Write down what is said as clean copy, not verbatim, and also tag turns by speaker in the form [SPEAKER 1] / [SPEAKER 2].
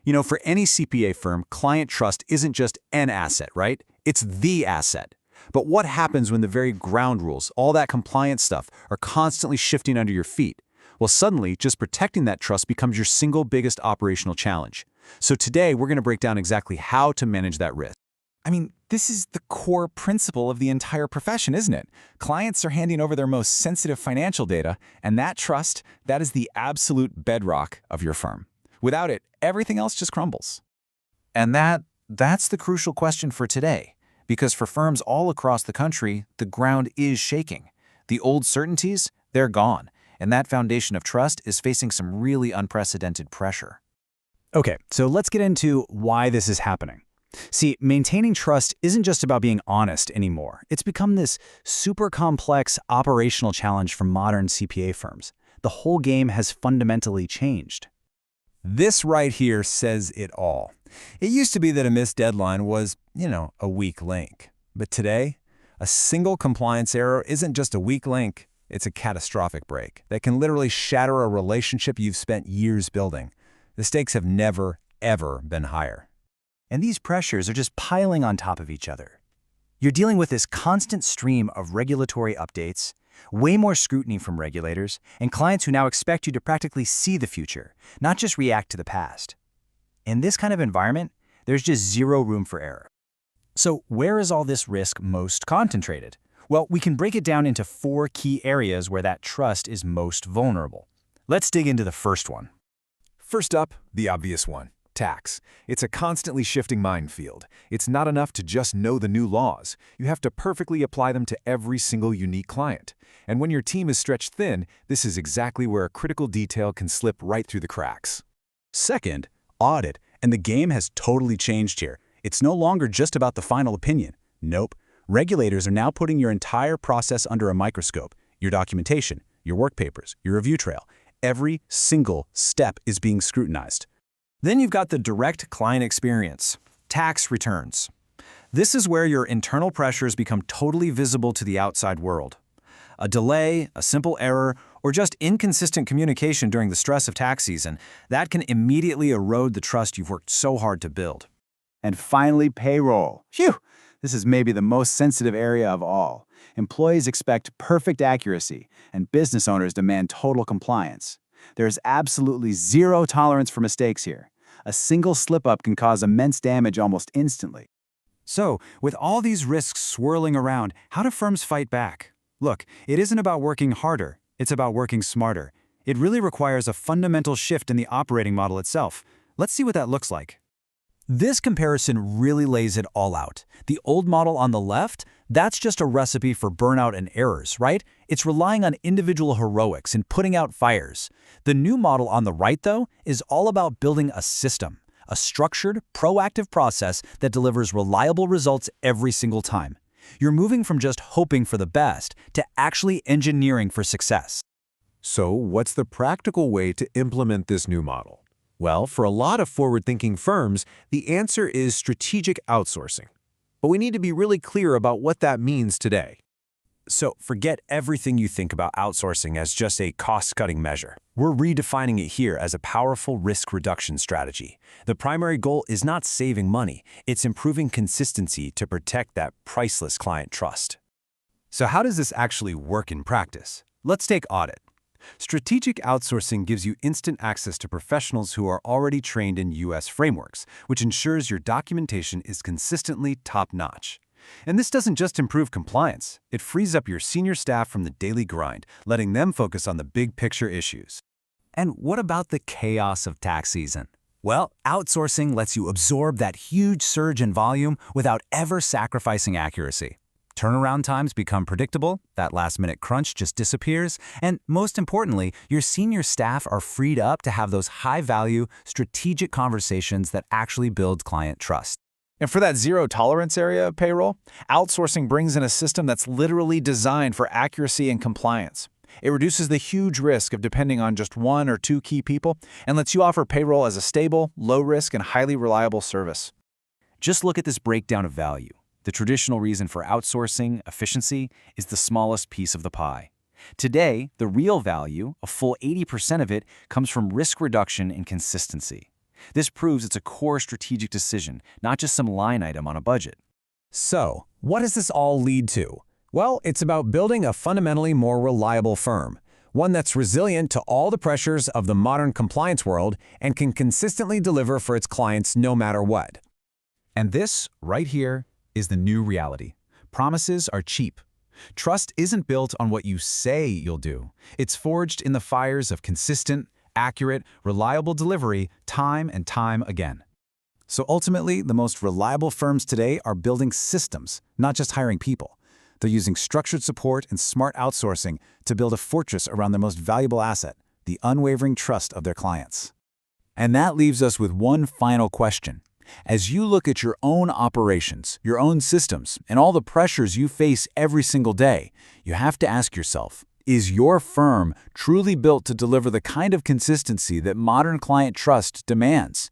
[SPEAKER 1] You know, for any CPA firm, client trust isn't just an asset, right? It's the asset. But what happens when the very ground rules, all that compliance stuff, are constantly shifting under your feet? Well, suddenly, just protecting that trust becomes your single biggest operational challenge. So today, we're going to break down exactly how to manage that risk.
[SPEAKER 2] I mean, this is the core principle of the entire profession, isn't it? Clients are handing over their most sensitive financial data, and that trust, that is the absolute bedrock of your firm. Without it, everything else just crumbles.
[SPEAKER 3] And that's the crucial question for today, because for firms all across the country, the ground is shaking. The old certainties, they're gone, and that foundation of trust is facing some really unprecedented pressure.
[SPEAKER 1] Okay, so let's get into why this is happening. See, maintaining trust isn't just about being honest anymore. It's become this super complex operational challenge for modern CPA firms. The whole game has fundamentally changed.
[SPEAKER 4] This right here says it all. It used to be that a missed deadline was, a weak link. But today, a single compliance error isn't just a weak link, it's a catastrophic break that can literally shatter a relationship you've spent years building. The stakes have never, ever been higher.
[SPEAKER 1] And these pressures are just piling on top of each other. You're dealing with this constant stream of regulatory updates, way more scrutiny from regulators, and clients who now expect you to practically see the future, not just react to the past. In this kind of environment, there's just zero room for error. So where is all this risk most concentrated? Well, we can break it down into 4 key areas where that trust is most vulnerable. Let's dig into the first one.
[SPEAKER 4] First up, the obvious one. Tax. It's a constantly shifting minefield. It's not enough to just know the new laws. You have to perfectly apply them to every single unique client. And when your team is stretched thin, this is exactly where a critical detail can slip right through the cracks.
[SPEAKER 1] Second, audit. And the game has totally changed here. It's no longer just about the final opinion. Nope. Regulators are now putting your entire process under a microscope. Your documentation, your work papers, your review trail. Every single step is being scrutinized.
[SPEAKER 3] Then you've got the direct client experience, tax returns. This is where your internal pressures become totally visible to the outside world. A delay, a simple error, or just inconsistent communication during the stress of tax season, that can immediately erode the trust you've worked so hard to build.
[SPEAKER 5] And finally, payroll. Phew! This is maybe the most sensitive area of all. Employees expect perfect accuracy, and business owners demand total compliance. There's absolutely zero tolerance for mistakes here. A single slip-up can cause immense damage almost instantly.
[SPEAKER 1] So, with all these risks swirling around, how do firms fight back? Look, it isn't about working harder, it's about working smarter. It really requires a fundamental shift in the operating model itself. Let's see what that looks like. This comparison really lays it all out. The old model on the left, that's just a recipe for burnout and errors, right? It's relying on individual heroics and putting out fires. The new model on the right, though, is all about building a system, a structured, proactive process that delivers reliable results every single time. You're moving from just hoping for the best to actually engineering for success.
[SPEAKER 4] So, what's the practical way to implement this new model? Well, for a lot of forward-thinking firms, the answer is strategic outsourcing. But we need to be really clear about what that means today.
[SPEAKER 3] So forget everything you think about outsourcing as just a cost-cutting measure. We're redefining it here as a powerful risk reduction strategy. The primary goal is not saving money, it's improving consistency to protect that priceless client trust.
[SPEAKER 4] So how does this actually work in practice? Let's take audit. Strategic outsourcing gives you instant access to professionals who are already trained in U.S. frameworks, which ensures your documentation is consistently top-notch. And this doesn't just improve compliance, it frees up your senior staff from the daily grind, letting them focus on the big picture issues.
[SPEAKER 1] And what about the chaos of tax season? Well, outsourcing lets you absorb that huge surge in volume without ever sacrificing accuracy. Turnaround times become predictable, that last-minute crunch just disappears, and most importantly, your senior staff are freed up to have those high-value, strategic conversations that actually build client trust.
[SPEAKER 2] And for that zero-tolerance area of payroll, outsourcing brings in a system that's literally designed for accuracy and compliance. It reduces the huge risk of depending on just 1 or 2 key people and lets you offer payroll as a stable, low-risk, and highly reliable service.
[SPEAKER 1] Just look at this breakdown of value. The traditional reason for outsourcing, efficiency, is the smallest piece of the pie. Today, the real value, a full 80% of it, comes from risk reduction and consistency.
[SPEAKER 2] This proves it's a core strategic decision, not just some line item on a budget.
[SPEAKER 3] So, what does this all lead to? Well, it's about building a fundamentally more reliable firm, one that's resilient to all the pressures of the modern compliance world and can consistently deliver for its clients no matter what.
[SPEAKER 1] And this, right here, is the new reality. Promises are cheap. Trust isn't built on what you say you'll do. It's forged in the fires of consistent, accurate, reliable delivery time and time again. So ultimately, the most reliable firms today are building systems, not just hiring people. They're using structured support and smart outsourcing to build a fortress around their most valuable asset, the unwavering trust of their clients. And that leaves us with one final question. As you look at your own operations, your own systems, and all the pressures you face every single day, you have to ask yourself, is your firm truly built to deliver the kind of consistency that modern client trust demands?